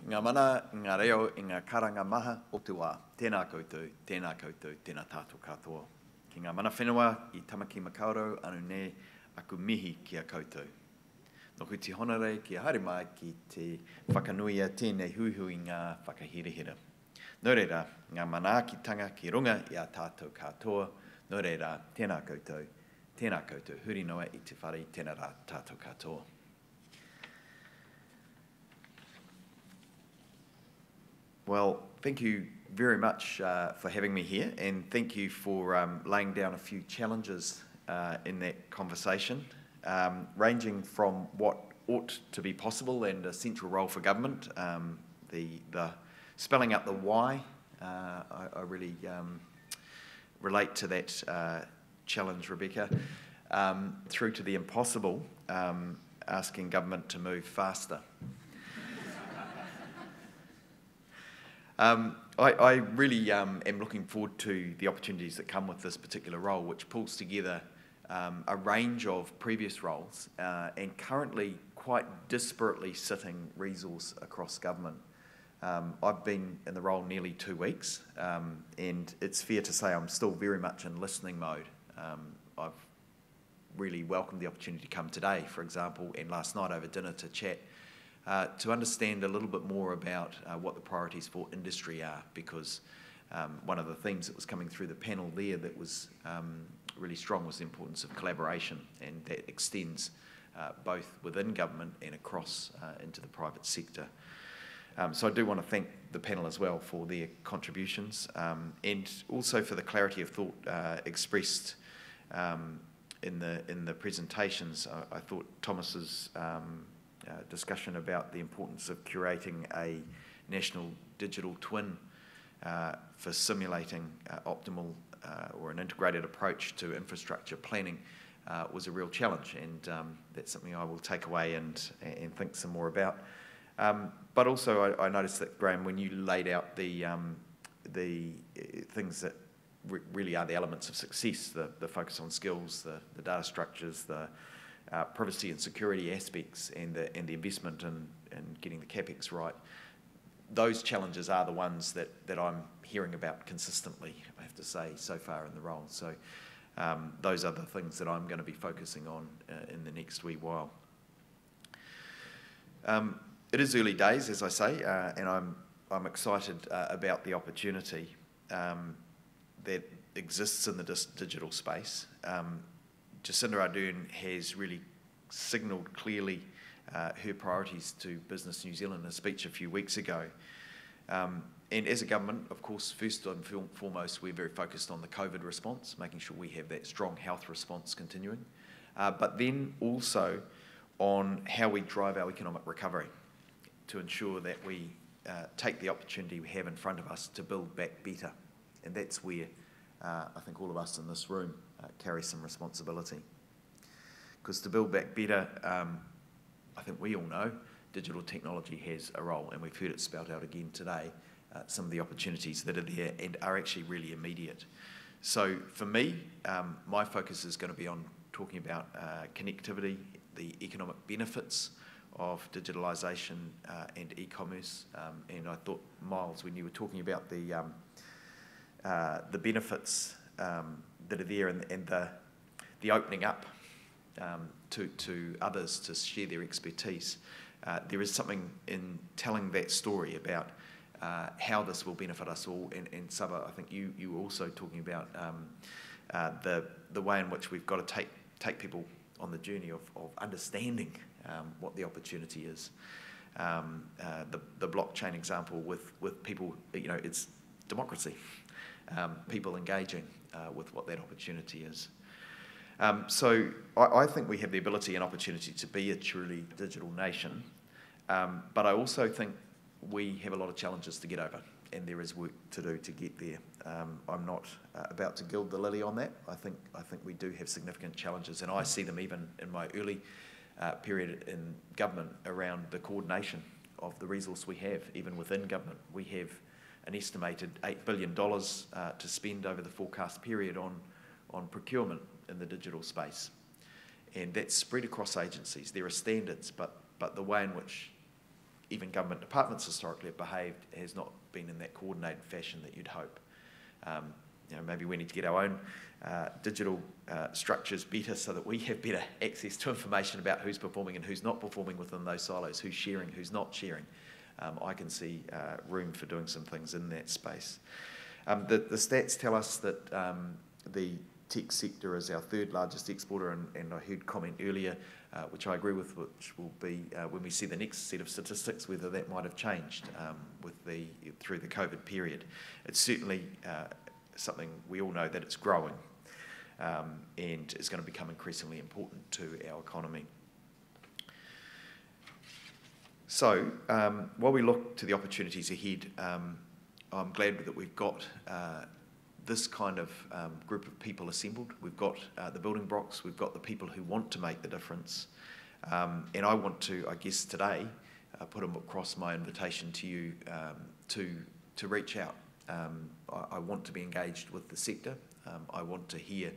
Ngā mana, ngā reo, i ngā karanga maha o te wā. Tēnā koutou, tēnā tātou katoa. Ki ngā mana whenua, i tamaki makaurau, anu ne, aku mihi ki a koutou. No ku te honore ki a haere mai ki te whakanuia tēnei huihui ngā whakahirehira. Nō reira, ngā manaakitanga ki runga i a tātou katoa. Nō reira, tēnā koutou, huri noa i te whare, tēnā rā tātou katoa. Well, thank you very much for having me here, and thank you for laying down a few challenges in that conversation, ranging from what ought to be possible and a central role for government, the spelling out the why. I really relate to that challenge, Rebecca, through to the impossible, asking government to move faster. I really am looking forward to the opportunities that come with this particular role, which pulls together a range of previous roles and currently quite disparately sitting resource across government. I've been in the role nearly 2 weeks, and it's fair to say I'm still very much in listening mode. I've really welcomed the opportunity to come today, for example, and last night over dinner to chat to understand a little bit more about what the priorities for industry are, because one of the themes that was coming through the panel there that was really strong was the importance of collaboration, and that extends both within government and across into the private sector. So I do want to thank the panel as well for their contributions, and also for the clarity of thought expressed in the presentations. I thought Thomas's discussion about the importance of curating a national digital twin for simulating optimal or an integrated approach to infrastructure planning was a real challenge, and that's something I will take away and think some more about. But also I noticed that, Graham, when you laid out the things that really are the elements of success, the focus on skills, the data structures, the privacy and security aspects, and the investment in getting the CapEx right, those challenges are the ones that I'm hearing about consistently, I have to say, so far in the role. So those are the things that I'm going to be focusing on in the next wee while. It is early days, as I say, and I'm excited about the opportunity that exists in the digital space. Jacinda Ardern has really signalled clearly her priorities to Business New Zealand in a speech a few weeks ago. And as a government, of course, first and foremost, we're very focused on the COVID response, making sure we have that strong health response continuing, but then also on how we drive our economic recovery to ensure that we take the opportunity we have in front of us to build back better. And that's where I think all of us in this room carry some responsibility. Because to build back better, I think we all know digital technology has a role, and we've heard it spelled out again today, some of the opportunities that are there and are actually really immediate. So for me, my focus is going to be on talking about connectivity, the economic benefits of digitalisation and e-commerce, and I thought, Miles, when you were talking about the benefits that are there and the opening up to others to share their expertise, there is something in telling that story about how this will benefit us all. And Saba, I think you were also talking about the way in which we've got to take people on the journey of understanding what the opportunity is. The blockchain example with people, it's democracy, people engaging with what that opportunity is. So I think we have the ability and opportunity to be a truly digital nation, but I also think we have a lot of challenges to get over, and there is work to do to get there. I'm not about to gild the lily on that. I think we do have significant challenges, and I see them even in my early period in government around the coordination of the resource we have, even within government. We have an estimated $8 billion to spend over the forecast period on procurement in the digital space. And that's spread across agencies. There are standards, but the way in which even government departments historically have behaved has not been in that coordinated fashion that you'd hope. Maybe we need to get our own digital structures better so that we have better access to information about who's performing and who's not performing within those silos, who's sharing, who's not sharing. I can see room for doing some things in that space. The stats tell us that the tech sector is our third largest exporter, and I heard comment earlier, which I agree with, which will be when we see the next set of statistics, whether that might have changed through the COVID period. It's certainly something we all know that it's growing and is going to become increasingly important to our economy. So while we look to the opportunities ahead, I'm glad that we've got this kind of group of people assembled. We've got the building blocks, we've got the people who want to make the difference. And I want to, I guess today, put across my invitation to you to reach out. I want to be engaged with the sector. I want to hear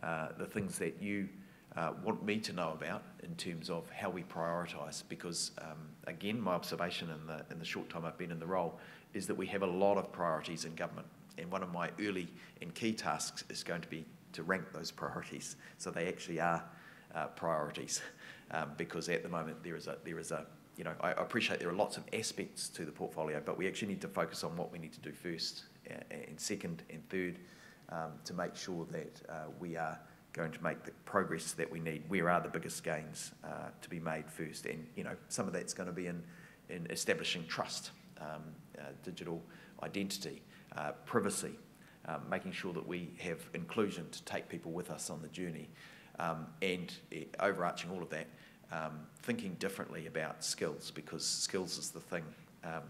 the things that you want me to know about in terms of how we prioritise, because again, my observation in the short time I've been in the role is that we have a lot of priorities in government, and one of my early and key tasks is going to be to rank those priorities so they actually are priorities, because at the moment there is a I appreciate there are lots of aspects to the portfolio, but we actually need to focus on what we need to do first and second and third to make sure that we are going to make the progress that we need. Where are the biggest gains to be made first? And some of that's going to be in establishing trust, digital identity, privacy, making sure that we have inclusion to take people with us on the journey, and overarching all of that, thinking differently about skills, because skills is the thing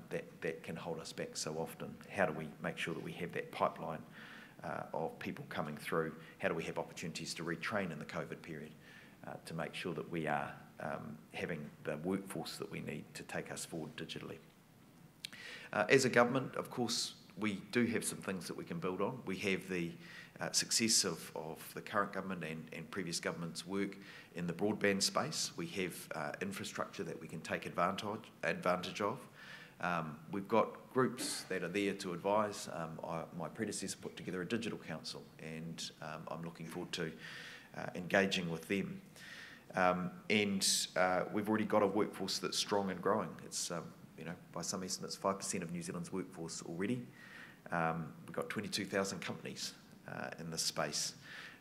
that can hold us back so often. How do we make sure that we have that pipeline of people coming through? How do we have opportunities to retrain in the COVID period to make sure that we are having the workforce that we need to take us forward digitally? As a government, of course, we do have some things that we can build on. We have the success of the current government and previous government's work in the broadband space. We have infrastructure that we can take advantage of. We've got groups that are there to advise. My predecessor put together a digital council, and I'm looking forward to engaging with them. We've already got a workforce that's strong and growing. It's by some estimates, 5% of New Zealand's workforce already. We've got 22,000 companies in this space,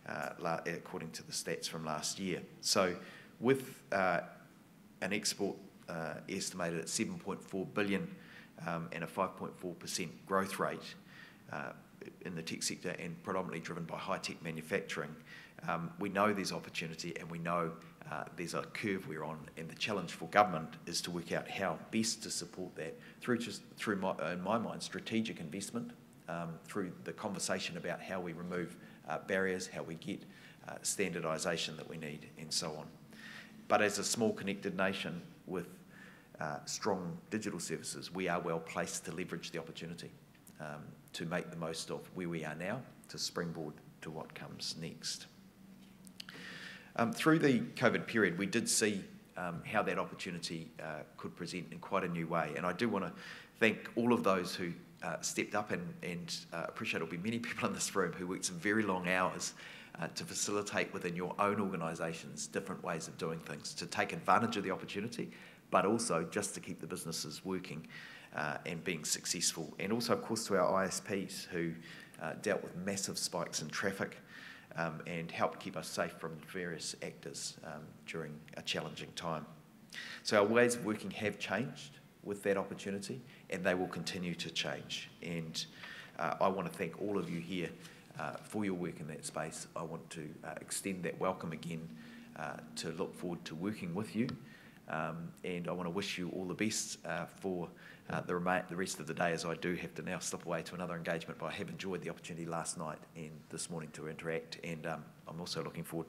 according to the stats from last year. So with an export estimated at 7.4 billion and a 5.4% growth rate in the tech sector, and predominantly driven by high-tech manufacturing, we know there's opportunity, and we know there's a curve we're on, and the challenge for government is to work out how best to support that through in my mind, strategic investment, through the conversation about how we remove barriers, how we get standardisation that we need, and so on. But as a small connected nation with strong digital services, we are well placed to leverage the opportunity to make the most of where we are now, to springboard to what comes next. Through the COVID period, we did see how that opportunity could present in quite a new way. And I do want to thank all of those who stepped up, and appreciate there'll be many people in this room who worked some very long hours to facilitate within your own organisations different ways of doing things, to take advantage of the opportunity, but also just to keep the businesses working and being successful. And also, of course, to our ISPs who dealt with massive spikes in traffic and helped keep us safe from various actors during a challenging time. So our ways of working have changed with that opportunity, and they will continue to change. And I want to thank all of you here for your work in that space. I want to extend that welcome again, to look forward to working with you. And I want to wish you all the best for the rest of the day, as I do have to now slip away to another engagement, but I have enjoyed the opportunity last night and this morning to interact, and I'm also looking forward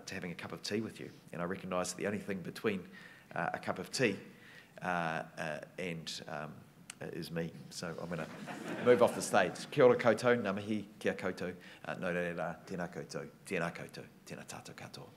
to having a cup of tea with you. And I recognise that the only thing between a cup of tea and is me, so I'm going to move off the stage. Kia ora koutou, ngā mihi, kia koutou, nō reira, tēnā koutou, tēnā koutou, tēnā tātou katoa.